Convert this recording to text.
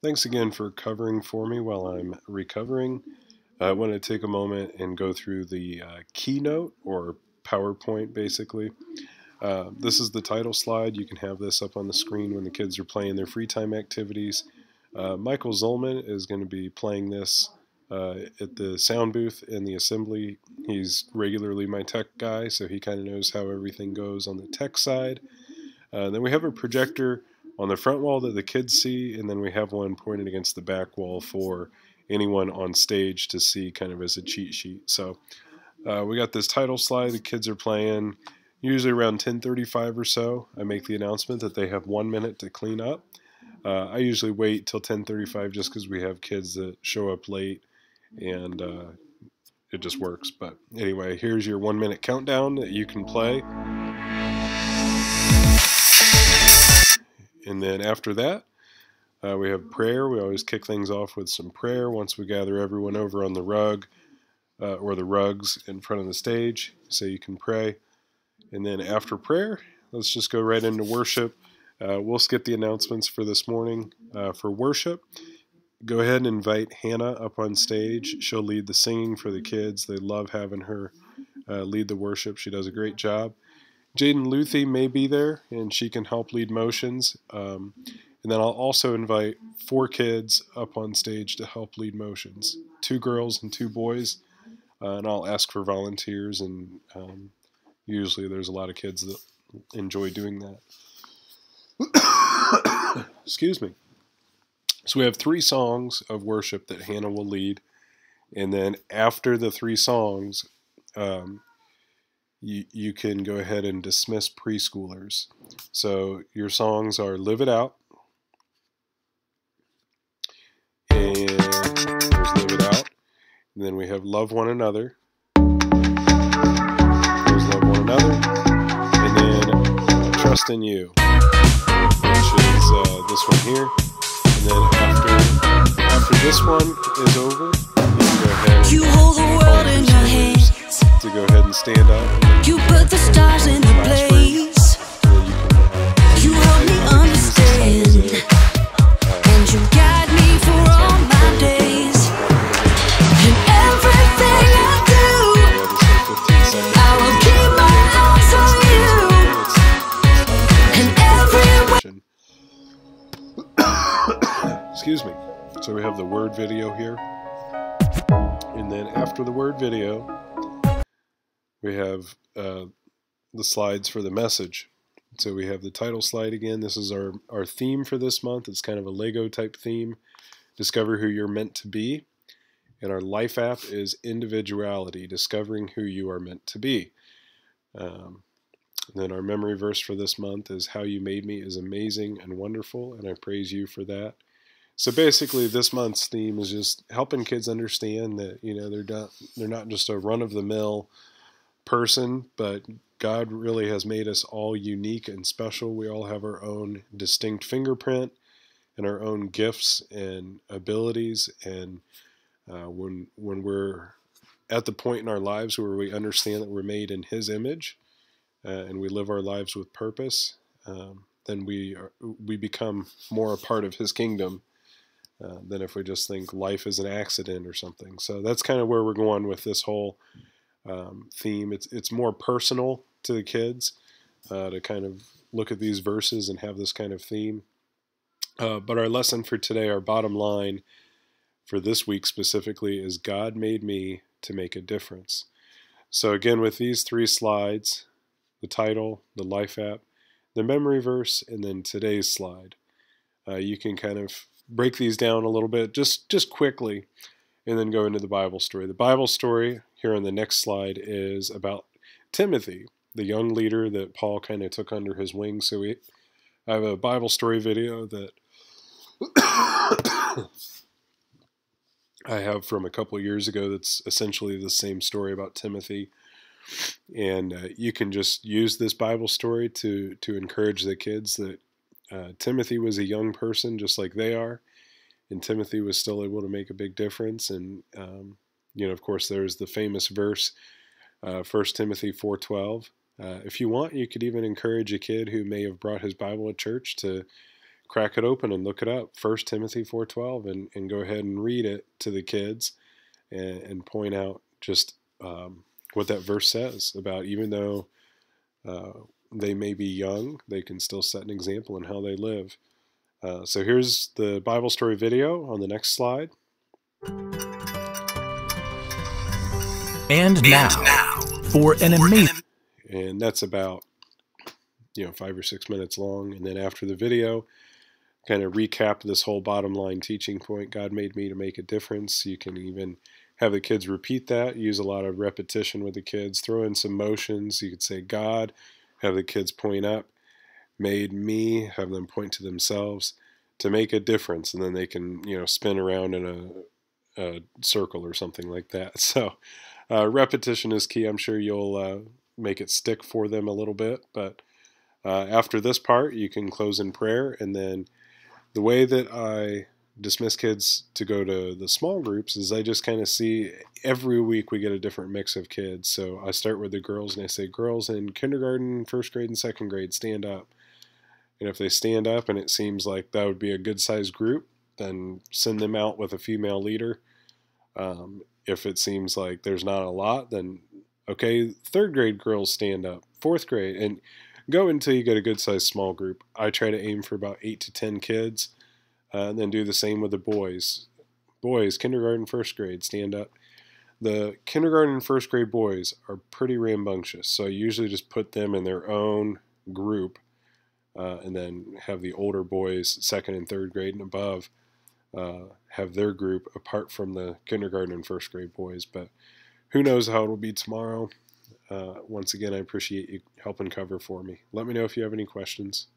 Thanks again for covering for me while I'm recovering. I want to take a moment and go through the keynote or PowerPoint basically. This is the title slide. You can have this up on the screen when the kids are playing their free time activities. Michael Zolman is going to be playing this at the sound booth in the assembly. He's regularly my tech guy, so he kind of knows how everything goes on the tech side. Then we have a projector on the front wall that the kids see, and then we have one pointed against the back wall for anyone on stage to see kind of as a cheat sheet. So we got this title slide. The kids are playing usually around 10:35 or so. I make the announcement that they have 1 minute to clean up. I usually wait till 10:35 just because we have kids that show up late, and it just works. But anyway, here's your 1 minute countdown that you can play. And then after that, we have prayer. We always kick things off with some prayer once we gather everyone over on the rug or the rugs in front of the stage so you can pray. And then after prayer, let's just go right into worship. We'll skip the announcements for this morning. For worship, go ahead and invite Hannah up on stage. She'll lead the singing for the kids. They love having her lead the worship. She does a great job. Jaden Luthi may be there, and she can help lead motions. And then I'll also invite 4 kids up on stage to help lead motions, 2 girls and 2 boys. And I'll ask for volunteers, and usually there's a lot of kids that enjoy doing that. Excuse me. So we have 3 songs of worship that Hannah will lead. And then after the 3 songs, you can go ahead and dismiss preschoolers. So your songs are Live It Out, and there's Live It Out, and then we have Love One Another, there's Love One Another, and then Trust in You, which is this one here. And then after this one is over, you can go ahead and you hold the world in your hands to go ahead and stand up. You put the stars in the place. You help me understand, and you guide me for all my days. And everything I do, I will keep my eyes on you. And every Excuse me. So we have the word video here. And then after the word video, we have the slides for the message. So we have the title slide again. This is our theme for this month. It's kind of a Lego type theme. Discover who you're meant to be. And our life app is individuality, discovering who you are meant to be. Then our memory verse for this month is how you made me is amazing and wonderful, and I praise you for that. So basically this month's theme is just helping kids understand that, you know, they're not just a run-of-the-mill person, but God really has made us all unique and special. We all have our own distinct fingerprint and our own gifts and abilities, and when we're at the point in our lives where we understand that we're made in His image and we live our lives with purpose, then we become more a part of His kingdom than if we just think life is an accident or something. So that's kind of where we're going with this whole theme. It's more personal to the kids to kind of look at these verses and have this kind of theme. But our lesson for today, our bottom line for this week specifically, is God made me to make a difference. So again, with these 3 slides, the title, the life app, the memory verse, and then today's slide, you can kind of break these down a little bit just quickly and then go into the Bible story. The Bible story here on the next slide is about Timothy, the young leader that Paul kind of took under his wing. So I have a Bible story video that I have from a couple years ago that's essentially the same story about Timothy. And you can just use this Bible story to encourage the kids that Timothy was a young person just like they are, and Timothy was still able to make a big difference. And you know, of course, there's the famous verse, 1 Timothy 4:12. If you want, you could even encourage a kid who may have brought his Bible to church to crack it open and look it up, 1 Timothy 4:12, and go ahead and read it to the kids and point out just what that verse says about, even though they may be young, they can still set an example in how they live. So here's the Bible story video on the next slide. And now for an amazing... And that's about 5 or 6 minutes long. And then after the video, kind of recap this whole bottom line teaching point. God made me to make a difference. You can even have the kids repeat that, use a lot of repetition with the kids, throw in some motions. You could say God, have the kids point up, made me, have them point to themselves to make a difference. And then they can, spin around in a circle or something like that. So repetition is key. I'm sure you'll make it stick for them a little bit. But after this part, you can close in prayer. And then the way that I dismiss kids to go to the small groups is I just kind of see every week we get a different mix of kids. So I start with the girls and I say, girls in kindergarten, first grade, and second grade, stand up. And if they stand up and it seems like that would be a good sized group, then send them out with a female leader. If it seems like there's not a lot, then okay, third grade girls stand up, fourth grade, and go until you get a good sized small group. I try to aim for about 8 to 10 kids. And then do the same with the boys. Boys, kindergarten, first grade, stand up. The kindergarten and first grade boys are pretty rambunctious, so I usually just put them in their own group and then have the older boys, second and third grade and above, have their group apart from the kindergarten and first grade boys. But who knows how it'll be tomorrow. Once again, I appreciate you helping cover for me. Let me know if you have any questions.